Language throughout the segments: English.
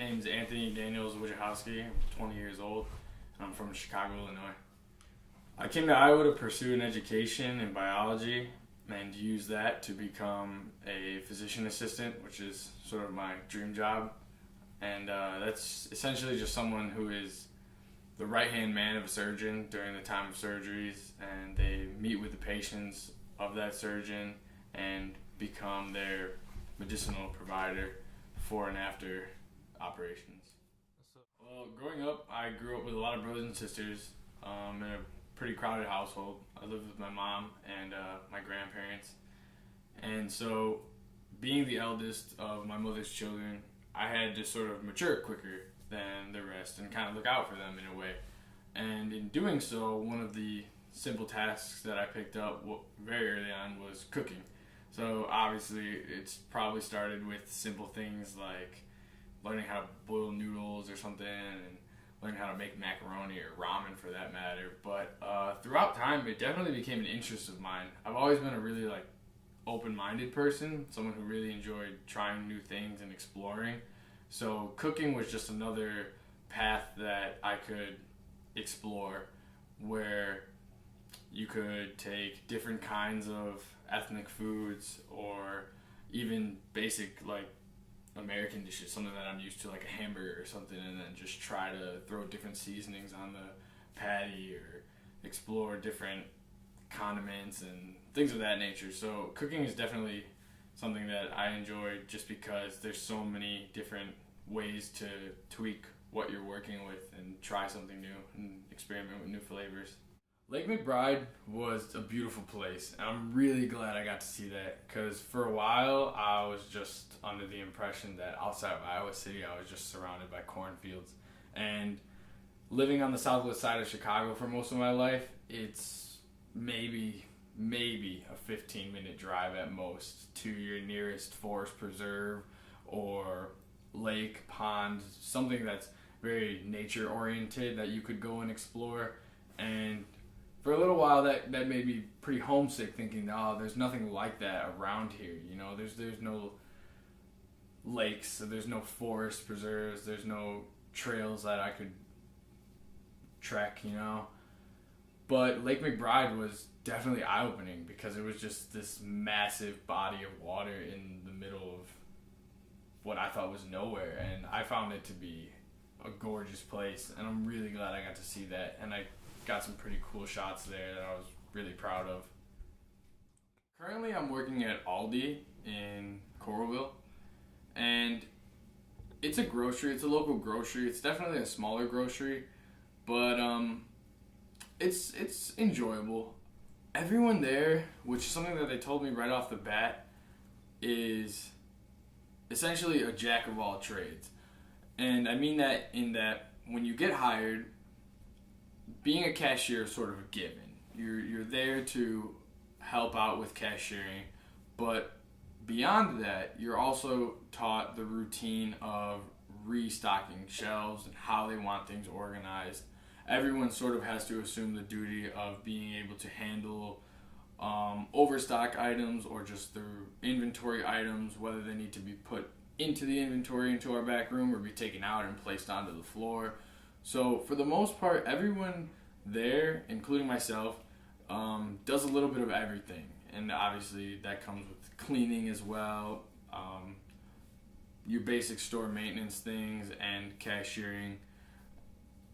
name's Anthony Daniels Wojciechowski. I'm 20 years old. I'm from Chicago, Illinois. I came to Iowa to pursue an education in biology and use that to become a physician assistant, which is sort of my dream job. And that's essentially just someone who is the right-hand man of a surgeon during the time of surgeries, and they meet with the patients of that surgeon and become their medicinal provider before and after operations. Well, growing up, I grew up with a lot of brothers and sisters in a pretty crowded household. I lived with my mom and my grandparents. And so, being the eldest of my mother's children, I had to sort of mature quicker than the rest and kind of look out for them in a way. And in doing so, one of the simple tasks that I picked up very early on was cooking. So obviously it's probably started with simple things like learning how to boil noodles or something, and learning how to make macaroni or ramen for that matter. But throughout time, it definitely became an interest of mine. I've always been a really open-minded person, someone who really enjoyed trying new things and exploring. So cooking was just another path that I could explore, where you could take different kinds of ethnic foods or even basic American dishes, something that I'm used to like a hamburger or something, and then just try to throw different seasonings on the patty or explore different condiments and things of that nature. So cooking is definitely something that I enjoy just because there's so many different ways to tweak what you're working with and try something new and experiment with new flavors. Lake McBride was a beautiful place, and I'm really glad I got to see that, because for a while I was just under the impression that outside of Iowa City I was just surrounded by cornfields. And living on the southwest side of Chicago for most of my life, it's maybe a 15-minute drive at most to your nearest forest preserve or lake, pond, something that's very nature oriented that you could go and explore. And for a little while that made me pretty homesick, thinking, oh, there's nothing like that around here. There's no lakes, so there's no forest preserves, there's no trails that I could trek, But Lake McBride was definitely eye-opening, because it was just this massive body of water in the middle of what I thought was nowhere, and I found it to be a gorgeous place, and I'm really glad I got to see that, and I got some pretty cool shots there that I was really proud of. Currently I'm working at Aldi in Coralville, and it's a local grocery. It's definitely a smaller grocery, but it's enjoyable. Everyone there, which is something that they told me right off the bat, is essentially a jack of all trades. And I mean that in that when you get hired, being a cashier is sort of a given. You're there to help out with cashiering, but beyond that, you're also taught the routine of restocking shelves and how they want things organized. Everyone sort of has to assume the duty of being able to handle overstock items or just the inventory items, whether they need to be put into the inventory into our back room or be taken out and placed onto the floor. So for the most part, everyone there, including myself, does a little bit of everything. And obviously that comes with cleaning as well, your basic store maintenance things, and cashiering.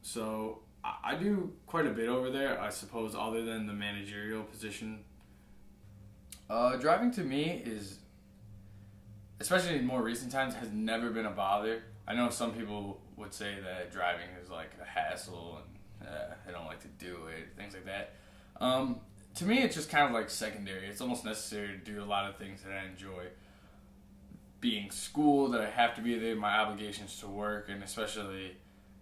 So I do quite a bit over there, I suppose, other than the managerial position. Driving to me is, especially in more recent times, has never been a bother. I know some people would say that driving is like a hassle and they don't like to do it, things like that. To me, it's just kind of like secondary. It's almost necessary to do a lot of things that I enjoy. Being school, that I have to be there, my obligations to work, and especially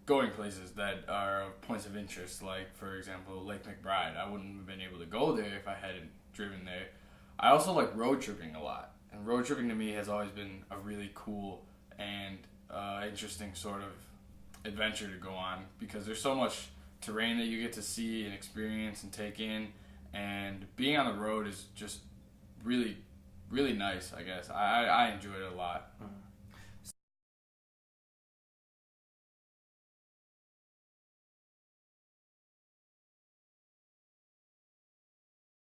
going places that are of points of interest, like, for example, Lake McBride. I wouldn't have been able to go there if I hadn't driven there. I also like road tripping a lot, and road tripping to me has always been a really cool and interesting sort of adventure to go on, because there's so much terrain that you get to see and experience and take in, and being on the road is just really, really nice, I guess. I enjoy it a lot.